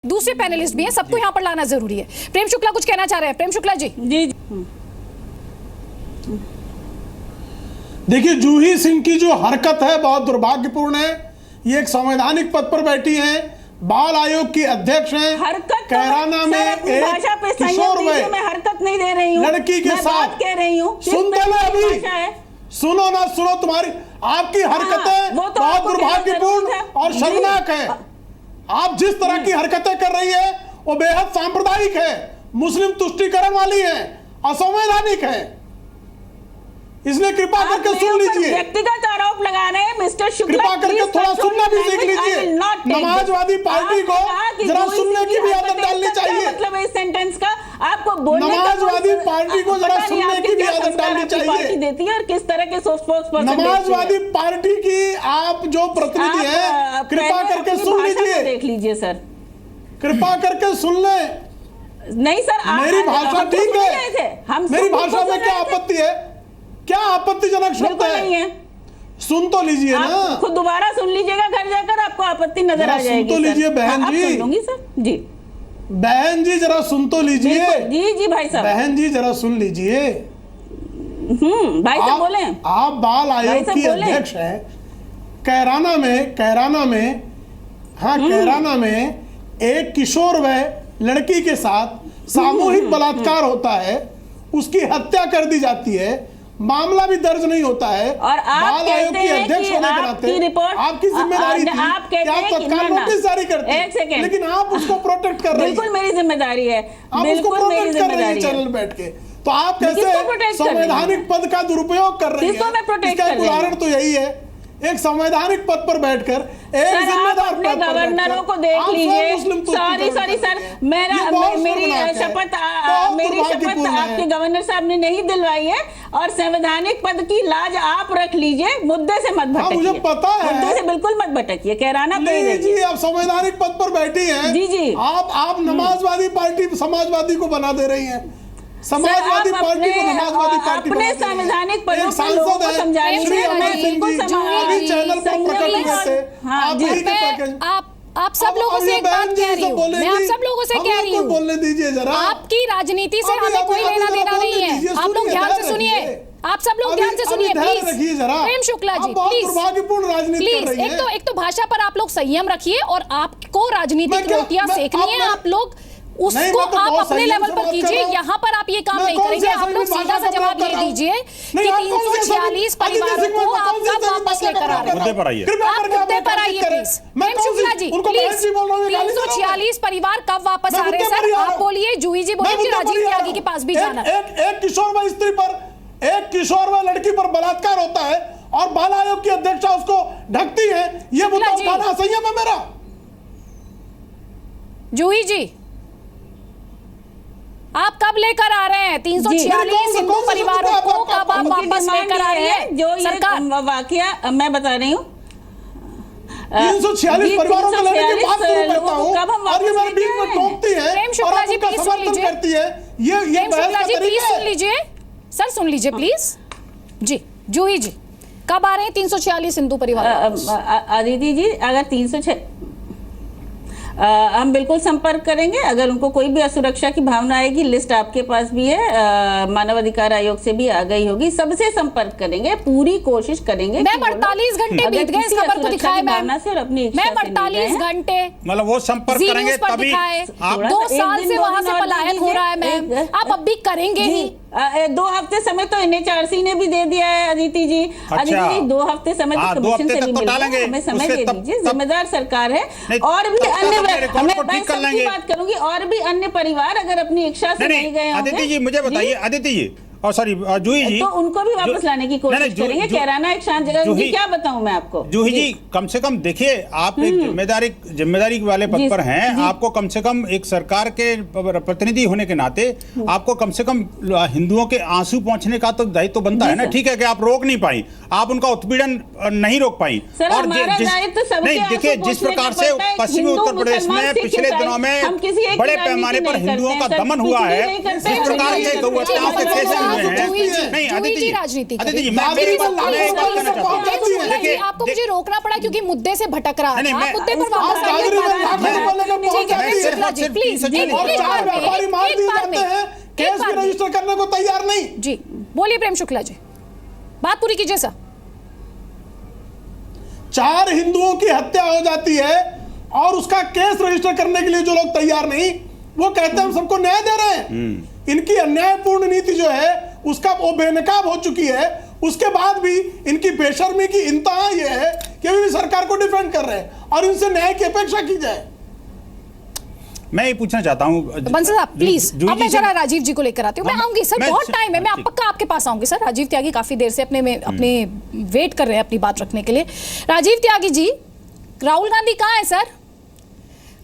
दूसरे पैनलिस्ट भी हैं, सबको यहाँ पर लाना जरूरी है। प्रेम शुक्ला कुछ कहना चाह रहे हैं। प्रेम शुक्ला जी। जी देखिए, जूही सिंह की जो हरकत है बहुत दुर्भाग्यपूर्ण है। ये एक संवैधानिक पद पर बैठी हैं, बाल आयोग की अध्यक्ष हैं। हरकत कैराना में एक भाषा पे किशोर मैं हरकत नहीं दे रही हूँ, लड़की के साथ कह रही हूँ। सुन तो लो अभी, सुनो ना सुनो, तुम्हारी आपकी हरकतें वो तो बहुत दुर्भाग्यपूर्ण और शर्मनाक है। आप जिस तरह की हरकतें कर रही है वो बेहद सांप्रदायिक है, मुस्लिम तुष्टीकरण वाली है, असंवैधानिक है। इसलिए कृपा करके सुन लीजिए। व्यक्तिगत आरोप लगा रहे हैं मिस्टर शुक्ला, कृपा करके थोड़ा सुनना भी सीख लीजिए। समाजवादी पार्टी को जरा सुनने की भी आदत डालनी चाहिए। मतलब इस सेंटेंस का आपको बोलने का, समाजवादी पार्टी को जरा सुनने की भी आदत डालनी चाहिए। देती है और किस तरह के स्पोक्सपर्सन समाजवादी पार्टी की आप जो प्रतिनिधि हैं, कृपा करके सुन लीजिए। देख लीजिए सर, कृपा करके सुन ले। नहीं सर, मेरी भाषा ठीक है, मेरी भाषा में क्या आपत्ति है? क्या आपत्तिजनक शब्द है? सुन तो लीजिए ना, खुद दोबारा सुन लीजिएगा घर जाकर, आपको आपत्ति नजर आ जाएगी। सुन तो लीजिए बहन जी। सुन लूंगी सर जी। बहन जी जरा सुन तो लीजिए। जी जी भाई साहब। बहन जी जरा सुन लीजिए। भाई साहब बोले। आप बाल आयोग की अध्यक्ष हैं। कैराना में कैराना में एक किशोर वय लड़की के साथ सामूहिक बलात्कार होता है, उसकी हत्या कर दी जाती है, मामला भी दर्ज नहीं होता है। और आप बाल आयोग की अध्यक्ष होने के नाते आपकी जिम्मेदारी थी कि आप तत्काल नोटिस जारी करते हैं, लेकिन आप उसको प्रोटेक्ट कर रही हैं। बिल्कुल मेरी जिम्मेदारी है, आप उसको प्रोटेक्ट कर रही हैं चैनल बैठ के। तो आप कैसे संवैधानिक पद का दुरुपयोग कर रही हैं? इसका एक उदाहरण तो यही है, एक संवैधानिक पद पर बैठकर एक जिम्मेदार पद पर गवर्नरों को देख लीजिए। सॉरी सर, मेरी शपथ आपके गवर्नर साहब ने नहीं दिलवाई है, और संवैधानिक पद की लाज आप रख लीजिए, मुद्दे से मत भटकिए। मुझे पता है, मुद्दे से बिल्कुल मत भटकिए। कैराना नहीं जी, आप संवैधानिक पद पर बैठी हैं। जी जी, आप नमाजवादी पार्टी समाजवादी को बना दे रही हैं। समाजवादी पार्टी को नमाजवादी पार्टी अपने संवैधानिक पदों को लोगों को समझाने में चैनल पर प्रकट हुए थे। आप सब लोगों से एक बात कह रही हूँ, मैं आप सब लोगों से कह रही हूँ, बोलने दीजिए जरा। आपकी राजनीति से हमें कोई लेना देना नहीं है। आप लोग ध्यान से सुनिए, आप सब लोग ध्यान से सुनिए प्लीज। प्रेम शुक्ला जी प्लीज, एक तो भाषा पर आप लोग संयम रखिए, और आपको राजनीतिक रोटियां सेकनी है, आप लोग उसको आप अपने लेवल पर कीजिए। यहाँ पर आप ये काम नहीं करेंगे। आप लोग सीधा सा जवाब ये दीजिए कि 346 परिवारों को आप कब वापस लेकर आ रहे हैं? आप मुद्दे पर आइए प्लीज। प्रेम शुक्ला जी प्लीज, 346 परिवार कब वापस आ रहे हैं सर? आप बोलिए, जूही जी बोलिए, राजीव त्यागी के पास भी जाना। एक किशोर वय स्त्री पर, एक किशोर वय लड़की पर बलात्कार होता है और बाल आयोग की अध्यक्षा उसको ढकती है, ये मुद्दा उठाना असंयम है मेरा। जूही जी, आप कब लेकर आ रहे हैं 346 हिंदू परिवारों को? कब आप वापस लेकर आ रही है? जो सरकार वाकया मैं बता रही हूँ, 346 परिवारों को लेने की बात शुरू करता हूँ और ये मेरे बीच में टोकती है। प्रेम शुक्ला जी प्लीज सुन लीजिए। प्रेम शुक्ला जी प्लीज सुन लीजिए, सर सुन लीजिए प्लीज जी। जूही जी, कब आ रहे हैं 346 हिंदू परिवार? अदिति जी, अगर 306 हम बिल्कुल संपर्क करेंगे। अगर उनको कोई भी असुरक्षा की भावना आएगी, लिस्ट आपके पास भी है, मानव अधिकार आयोग से भी आ गई होगी, सबसे संपर्क करेंगे, पूरी कोशिश करेंगे। मैं 48 घंटे बीत गए इस खबर को दिखाए मैम, मैं 48 घंटे मतलब वो संपर्क करेंगे तभी। 2 साल से वहां से पलायन हो रहा है मैम, आप अब भी करेंगे ही। 2 हफ्ते समय तो NHRC ने भी दे दिया है अदिति जी। अदिति जी 2 हफ्ते समय तो कमीशन से भी मिलेगा, हमें समय दे दीजिए, जिम्मेदार सरकार है। और भी अन्य बात करूंगी, और भी अन्य परिवार अगर अपनी इच्छा से नहीं गए होंगे। अदिति जी मुझे बताइए, अदिति जी और सॉरी जूही जी, तो उनको भी वापस लाने की कोशिश करेंगे। कैराना एक शांत जगह, क्या बताऊं मैं आपको। जूही जी कम से कम देखिए, आप एक जिम्मेदारी वाले पद पर हैं, आपको कम से कम एक सरकार के प्रतिनिधि होने के नाते आपको कम से कम हिंदुओं के आंसू पहुंचने का तो दायित्व तो बनता है ना। ठीक है कि आप रोक नहीं पाई, आप उनका उत्पीड़न नहीं रोक पाई। और नहीं देखिए, जिस प्रकार से पश्चिमी उत्तर प्रदेश में पिछले दिनों में बड़े पैमाने पर हिंदुओं का दमन हुआ है, जिस प्रकार से गौ हत्याओं के केस जी राजनीति देखिए आपको मुझे रोकना पड़ा क्योंकि मुद्दे से भटक रहा है। आप मुद्दे पर वापस आइए। ठीक है शुक्ला जी प्लीज केस भी रजिस्टर करने को तैयार नहीं। जी बोलिए प्रेम शुक्ला जी, बात पूरी कीजिए सर। 4 हिंदुओं की हत्या हो जाती है और उसका केस रजिस्टर करने के लिए जो लोग तैयार नहीं, वो कहते हैं हम सबको न्याय दे रहे हैं। इनकी अन्यायपूर्ण नीति जो है उसका वो बेनकाब हो चुकी है। उसके बाद भी इनकी बेशर्मी की इंतहा ये है कि अभी भी सरकार को डिफेंड कर रहे हैं और इनसे न्याय की अपेक्षा की जाए। मैं ये पूछना चाहता हूँ बंसल साहब प्लीज, अब मैं जरा राजीव जी को लेकर आती हूँ। मैं आऊंगी सर, बहुत टाइम है, मैं पक्का आपके पास आऊंगी सर। राजीव त्यागी काफी देर से अपने वेट कर रहे हैं अपनी बात रखने के लिए। राजीव त्यागी जी, राहुल गांधी कहाँ है सर?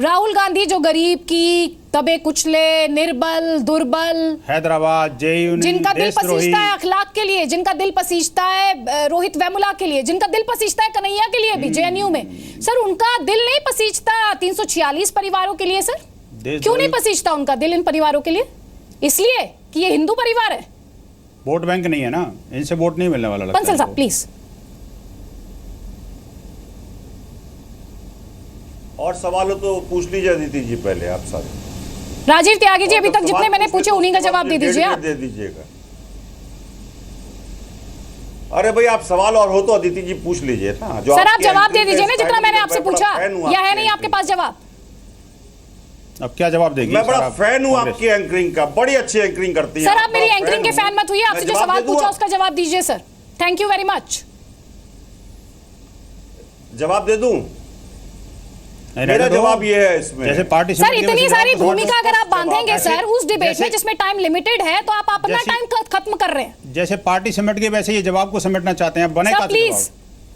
राहुल गांधी जो गरीब की दबे कुचले, निर्बल, दुर्बल, हैदराबाद जेयूनी, जिनका दिल पसीजता है अखलाक के लिए, जिनका दिल पसीजता है रोहित वेमुला के लिए, जिनका दिल पसीजता है कन्हैया के लिए भी जेएनयू में, सर उनका दिल नहीं पसीजता 346 परिवारों के लिए? सर क्यों नहीं पसीजता उनका दिल इन परिवारों के लिए? इसलिए कि ये हिंदू परिवार है, वोट बैंक नहीं है ना, इनसे वोट नहीं मिलने वाला। बंसल साहब प्लीज। और सवाल तो पूछ लीजिए अदिति जी पहले आप सारे। राजीव त्यागी जी अभी तक जितने मैंने पूछे उन्हीं का जवाब दे दीजिए आप। दे दीजिएगा। अरे भाई आप सवाल और हो तो अदिति जी पूछ लीजिए ना। जो सर आप जवाब दे दीजिए ना जितना मैंने आपसे पूछा, या है नहीं आपके पास जवाब? अब क्या जवाब देगी? मैं बड़ा फैन हूं आपकी एंकरिंग का, बड़ी अच्छी एंकरिंग करती हैं। सर आप मेरी एंकरिंग के फैन मत हुई, आपसे जो सवाल पूछा उसका जवाब दीजिए sir. Thank you very much. जवाब दे दूं? मेरा जवाब ये है इसमें, जैसे पार्टी सर इतनी सारी भूमिका अगर आप बांधेंगे सर उस डिबेट में जिसमें टाइम लिमिटेड है, तो आप अपना टाइम खत्म कर रहे हैं। जैसे पार्टी समेट के वैसे ये जवाब को समेटना चाहते हैं, बने का प्लीज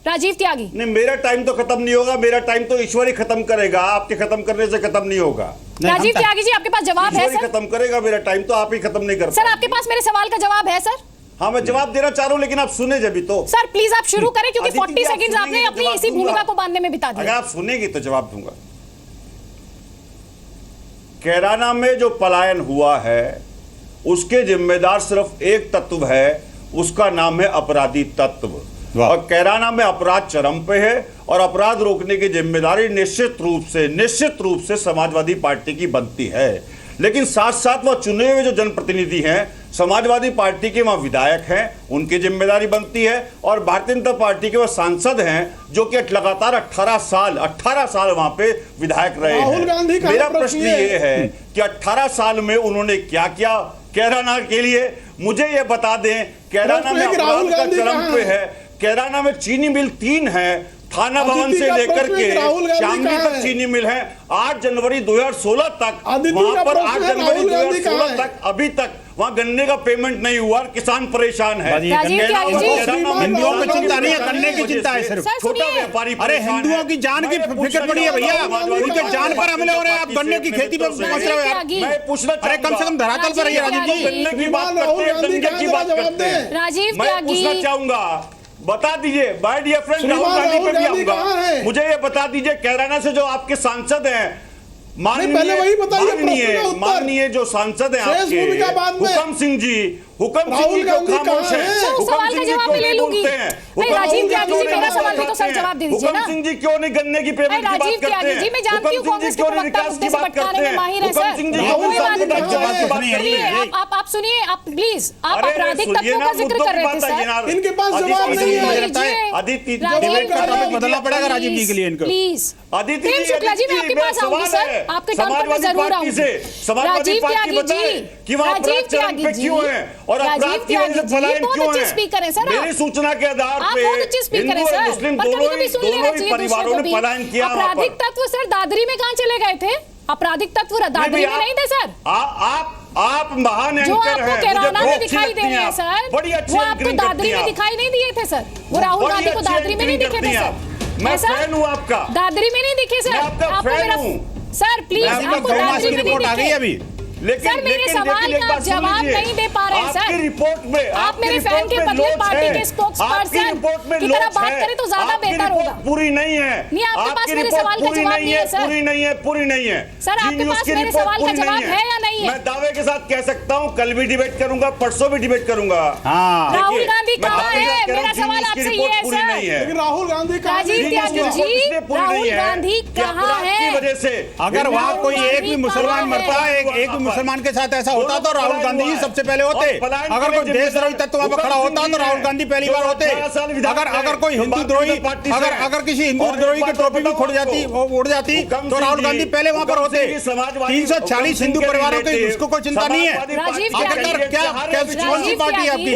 राजीव त्यागी। नहीं मेरा टाइम तो खत्म नहीं होगा, मेरा टाइम तो ईश्वर ही खत्म करेगा, आपके खत्म करने से खत्म नहीं होगा। राजीव त्यागी जी आपके पास जवाब है सर? खत्म करेगा, मेरा टाइम तो आप ही खत्म नहीं कर सर। आपके पास मेरे सवाल का जवाब है सर? हाँ मैं जवाब देना चाह रहा हूँ लेकिन आप सुने जब भी तो। सर प्लीज आप शुरू करें क्योंकि 40 सेकंड्स आपने अपनी इसी भूमिका को बांधने में बिता दिया। अगर आप सुनेंगे तो जवाब दूंगा। कैराना में जो पलायन हुआ है उसके जिम्मेदार सिर्फ एक तत्व है, उसका नाम है अपराधी तत्व। और कैराना में अपराध चरम पे है और अपराध रोकने की जिम्मेदारी निश्चित रूप से समाजवादी पार्टी की बनती है। लेकिन साथ साथ वह चुने हुए जो जनप्रतिनिधि हैं समाजवादी पार्टी के वहां विधायक हैं, उनकी जिम्मेदारी बनती है। और भारतीय जनता पार्टी के वह सांसद हैं जो कि लगातार 18 साल वहां पे विधायक रहे हैं। मेरा प्रश्न ये है कि 18 साल में उन्होंने क्या किया कैराना के लिए? मुझे ये बता दें। कैराना में अपराध का चरम पे है। कैराना में चीनी मिल 3 है, थाना भवन से लेकर के शामली तक चीनी मिल है। 8 जनवरी 2016 तक वहां पर 8 जनवरी 2016 तक अभी तक वहां गन्ने का पेमेंट नहीं हुआ, किसान परेशान है। हिंदुओं की चिंता नहीं है, गन्ने की चिंता है सिर्फ। छोटा व्यापारी, अरे हिंदुओं की जान की फिक्र पड़ी है भैया, उनके जान पर हमले हो रहे हैं, आप गन्ने की खेती पर पहुंच रहे हो यार। मैं पूछना, अरे कम से कम धरातल पर रहिए राजीव जी। गन्ने की बात करते हैं, दंगे की बात करते हैं। राजीव मैं पूछना चाहूंगा, बता दीजिए my dear friend, Rahul Gandhi पे भी आऊंगा, मुझे ये बता दीजिए कैराना से जो आपके सांसद हैं माननीय जो सांसद हैं आपके हुकम सिंह जी क्यों खामोश हैं? सवाल का जवाब मैं ले लूंगी। राजीव त्यागी जी मेरा सवाल तो सर जवाब दे दीजिए ना। हुकम सिंह जी क्यों नहीं गन्ने की पेमेंट की बात करते हैं? जी मैं जानती हूं कांग्रेस के प्रवक्ता मुद्दे से भटकाने में माहिर है सर। कोई बात नहीं, आप सुनिए, आप प्लीज, आप आपराधिक तत्वों का जिक्र कर रहे थे सर। इनके पास जवाब नहीं है। अदिति बदलना पड़ेगा राजीव जी के लिए इनको। प्लीज अदिति शुक्ला जी मैं आपके पास आऊंगी सर, आपके टर्म पर मैं जरूर आऊंगी। राजीव त्यागी जी कि वहां अपराध चरम पे क्यों है और अपराध की वजह से पलायन क्यों है? स्पीकर है सर, मेरी सूचना के आधार पे हिंदू और मुस्लिम दोनों ही परिवारों ने पलायन किया। आपराधिक तत्व सर दादरी में कहां चले गए थे? आपराधिक तत्व दादरी में नहीं थे सर। आप महान जो आपको कैराना में दिखाई दे रहे हैं सर, वो आपको दादरी में दिखाई नहीं दिए थे सर। वो राहुल गांधी को दादरी में नहीं दिखे थे सर। मैं फैन हूं आपका। दादरी में नहीं दिखे सर। आपको मेरा सर प्लीज, आपको दादरी में नहीं दिखे। लेकिन सर, मेरे लेकिन सवाल लेकिन एक का बात सुन जवाब लीजिए। नहीं दे पा रहे हैं, सर। आपकी रिपोर्ट में आप मेरे फैन के बदले पार्टी के स्पोक्सपर्सन की तरह बात करें तो ज्यादा बेहतर होगा। पूरी नहीं है, नहीं, आपके पास आपकी मेरे रिपोर्ट सवाल का पूरी जवाब नहीं नहीं है, है, सर। पूरी नहीं है, पूरी नहीं है। सर, आपके जी न्यूज़ पास की मेरे रिपोर्ट सवाल का पूरी जवाब नहीं है या नहीं है? मैं दावे के साथ कह सकता हूं, कल भी डिबेट करूंगा, परसों भी डिबेट करूंगा। हाँ। देखिए, राहुल गांधी मैं कहाँ दावे के है? साथ कह रहा मेरा हूं, जी सवाल न्यूज़ की आपसे रिपोर्ट ये है, पूरी सर। नहीं है। लेकिन राहुल गांधी कहाँ राजीव है? त्यागी जी, राहुल गांधी कहाँ है? की वजह से अगर वहाँ राहुल कोई एक गांधी भी मुसलमान कहाँ मरता है, एक भी मुसलमान के साथ ऐसा होता तो राहुल गांधी ही सबसे पहले होते। अगर कोई देशद्रोही तत्व वहाँ पर खड़ा होता तो राहुल गांधी पहली बार होते। अगर कोई हिंदू द्रोही, अगर किसी हिंदू द्रोही की टोपी भी उड़ जाती तो राहुल गांधी पहले वहाँ पर होते। 340 हिंदू परिवारों की उसको कोई चिंता नहीं है। राजीव आखिरकार क्या कौन सी पार्टी है आपकी?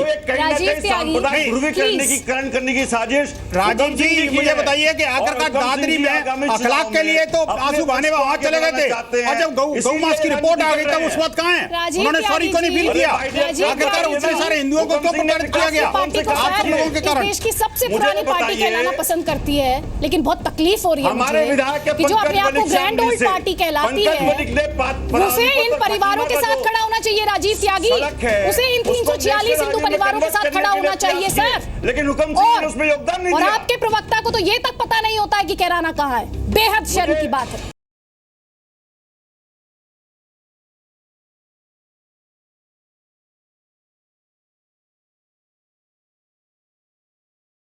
सांप्रदायिकरण करने की साजिश। राजीव जी, मुझे बताइए कि आखिरकार दादरी में अखलाक के लिए तो आंसू बहाने वहां चले गए थे, और जब गौ मास की रिपोर्ट आ गई तब उस वक्त कहाँ है? उन्होंने सॉरी क्यों नहीं फील किया? आखिरकार उतने सारे हिंदुओं को क्यों प्रताड़ित किया गया? पार्टी को आप सब लोगों के कारण। देश की सबसे पुरानी पार्टी कहलाना पसंद करती है, लेकिन बहुत तकलीफ हो रही है हमारे मुझे विधायक के कि जो अपने आप को ग्रैंड ओल्ड पार्टी कहलाती है, उसे इन परिवारों के साथ खड़ा होना चाहिए। राजीव त्यागी, उसे इन 346 हिंदू परिवारों के साथ खड़ा होना चाहिए, सर। लेकिन हुक्म सिंह ने उसमें योगदान नहीं और दिया। आपके प्रवक्ता को तो ये तक पता नहीं होता है कि कैराना कहाँ है। बेहद शर्म की बात है।